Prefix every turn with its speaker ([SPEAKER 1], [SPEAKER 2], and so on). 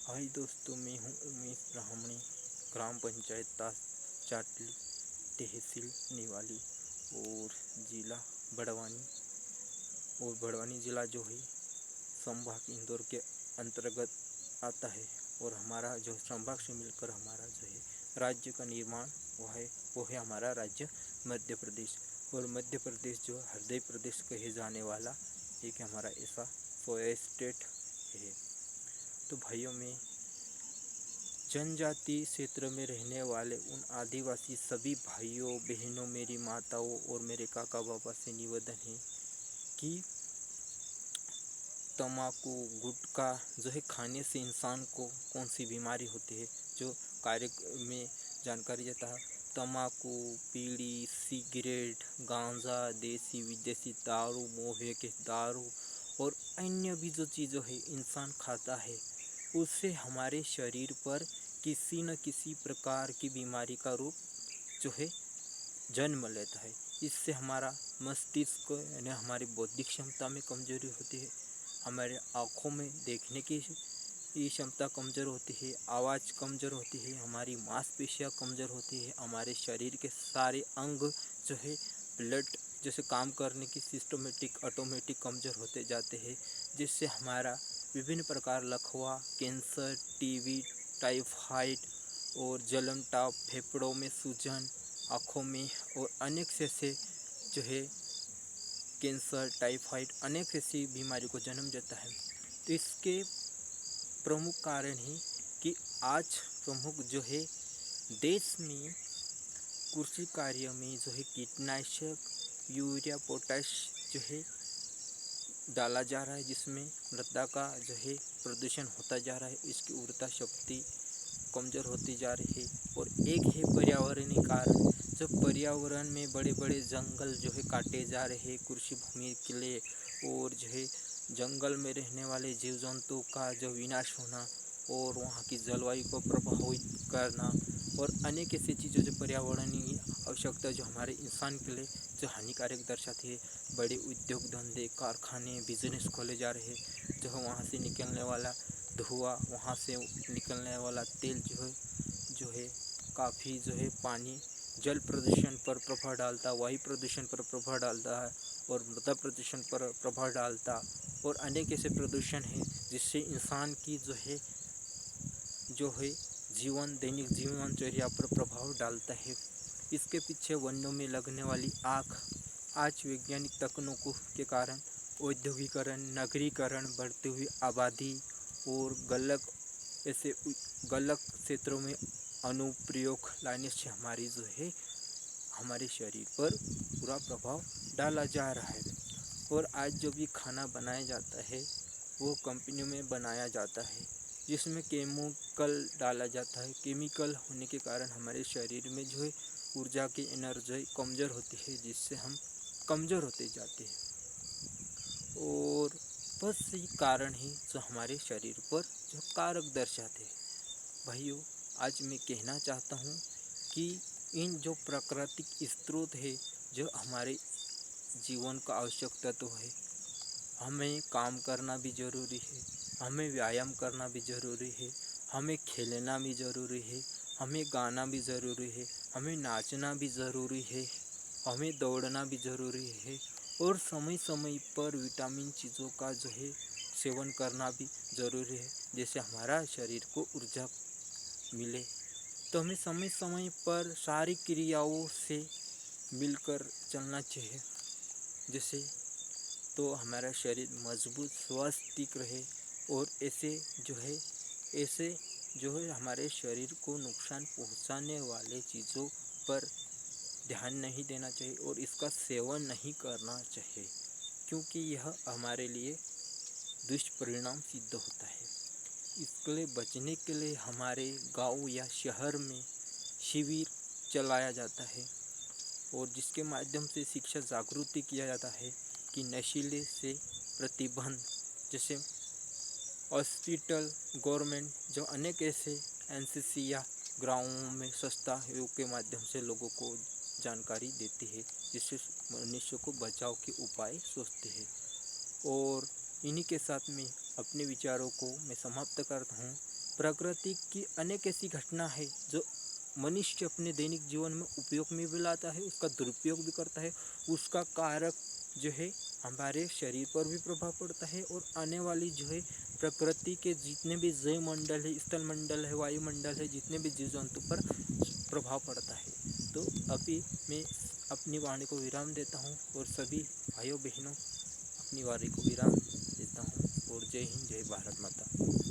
[SPEAKER 1] हाय दोस्तों, मैं हूँ उमेश ब्राह्मणी। ग्राम पंचायत चाटली, तहसील निवाली और ज़िला बड़वानी। और बड़वानी ज़िला जो है संभाग इंदौर के अंतर्गत आता है। और हमारा जो संभाग से मिलकर हमारा जो है राज्य का निर्माण वो है हमारा राज्य मध्य प्रदेश। और मध्य प्रदेश जो हृदय प्रदेश कहे जाने वाला एक हमारा ऐसा सोया स्टेट है। तो भाइयों में जनजाति क्षेत्र में रहने वाले उन आदिवासी सभी भाइयों बहनों, मेरी माताओं और मेरे काका बाबा से निवेदन है कि तम्बाकू गुटखा जो है खाने से इंसान को कौन सी बीमारी होती है, जो कार्य में जानकारी देता है। तम्बाकू, बीड़ी, सिगरेट, गांजा, देसी विदेशी दारू, मोहे के दारू और अन्य भी जो चीज़ें है इंसान खाता है, उससे हमारे शरीर पर किसी न किसी प्रकार की बीमारी का रूप जो है जन्म लेता है। इससे हमारा मस्तिष्क यानी हमारी बौद्धिक क्षमता में कमजोरी होती है, हमारे आँखों में देखने की क्षमता कमज़ोर होती है, आवाज़ कमज़ोर होती है, हमारी मांसपेशियाँ कमज़ोर होती है, हमारे शरीर के सारे अंग जो है ब्लड जैसे काम करने की सिस्टमेटिक ऑटोमेटिक कमज़ोर होते जाते हैं, जिससे हमारा विभिन्न प्रकार लकवा, कैंसर, टीबी, टाइफाइड और जलन, टाप, फेफड़ों में सूजन, आँखों में और अनेक से जो है कैंसर, टाइफाइड अनेक ऐसी बीमारी को जन्म देता है। तो इसके प्रमुख कारण है कि आज प्रमुख जो है देश में कृषि कार्य में जो है कीटनाशक, यूरिया, पोटाश जो है डाला जा रहा है, जिसमें मृदा का जो है प्रदूषण होता जा रहा है, इसकी उर्वरता शक्ति कमज़ोर होती जा रही है। और एक है पर्यावरणीय कारण, जब पर्यावरण में बड़े बड़े जंगल जो है काटे जा रहे हैं कृषि भूमि के लिए, और जो है जंगल में रहने वाले जीव जंतु का जो विनाश होना और वहाँ की जलवायु को प्रभावित करना और अनेक ऐसी चीज़ें जो पर्यावरणीय आवश्यकता जो हमारे इंसान के लिए जो हानिकारक दर्शाती है। बड़े उद्योग धंधे, कारखाने, बिजनेस खोले जा रहे हैं, जो वहाँ से निकलने वाला धुआं, वहाँ से निकलने वाला तेल जो है काफ़ी जो है पानी जल प्रदूषण पर प्रभाव डालता, वायु प्रदूषण पर प्रभाव डालता है और मृदा प्रदूषण पर प्रभाव डालता। और अनेक ऐसे प्रदूषण हैं जिससे इंसान की जो है दैनिक जीवनचर्या पर प्रभाव डालता है। इसके पीछे वनों में लगने वाली आग, आज वैज्ञानिक तकनीकों के कारण औद्योगिकरण, नगरीकरण, बढ़ती हुई आबादी और गलत क्षेत्रों में अनुप्रयोग लाने से हमारी जो है हमारे शरीर पर बुरा प्रभाव डाला जा रहा है। और आज जो भी खाना बनाया जाता है वो कंपनियों में बनाया जाता है, जिसमें केमिकल डाला जाता है। केमिकल होने के कारण हमारे शरीर में जो है ऊर्जा की एनर्जी कमज़ोर होती है, जिससे हम कमज़ोर होते जाते हैं। और बस यही कारण है जो हमारे शरीर पर जो कारक दर्शाते हैं। भाइयों, आज मैं कहना चाहता हूँ कि इन जो प्राकृतिक स्रोत है जो हमारे जीवन का आवश्यक तत्व है, हमें काम करना भी ज़रूरी है, हमें व्यायाम करना भी ज़रूरी है, हमें खेलना भी ज़रूरी है, हमें गाना भी ज़रूरी है, हमें नाचना भी ज़रूरी है, हमें दौड़ना भी ज़रूरी है और समय समय पर विटामिन चीज़ों का जो है सेवन करना भी ज़रूरी है, जैसे हमारा शरीर को ऊर्जा मिले। तो हमें समय समय पर सारी क्रियाओं से मिलकर चलना चाहिए, जैसे तो हमारा शरीर मजबूत स्वस्थ रहे। और ऐसे जो है हमारे शरीर को नुकसान पहुंचाने वाले चीज़ों पर ध्यान नहीं देना चाहिए और इसका सेवन नहीं करना चाहिए, क्योंकि यह हमारे लिए दुष्परिणाम सिद्ध होता है। इसके लिए बचने के लिए हमारे गांव या शहर में शिविर चलाया जाता है और जिसके माध्यम से शिक्षा जागृति किया जाता है कि नशीले से प्रतिबंध, जैसे हॉस्पिटल, गवर्नमेंट जो अनेक ऐसे एनसीसी या गाँवों में संस्थाओं के माध्यम से लोगों को जानकारी देती है, जिससे मनुष्य को बचाव के उपाय सोचते हैं। और इन्हीं के साथ में अपने विचारों को मैं समाप्त करता हूँ प्रकृति की अनेक ऐसी घटना है जो मनुष्य अपने दैनिक जीवन में उपयोग में भी लाता है, उसका दुरुपयोग भी करता है। उसका कारक जो है हमारे शरीर पर भी प्रभाव पड़ता है और आने वाली जो है प्रकृति के जितने भी जैव मंडल है, स्थल मंडल है, वायुमंडल है, जितने भी जीव जंतु पर प्रभाव पड़ता है। तो अभी मैं अपनी वाणी को विराम देता हूँ और सभी भाइयों बहनों अपनी वाणी को विराम देता हूँ और जय हिंद, जय भारत माता।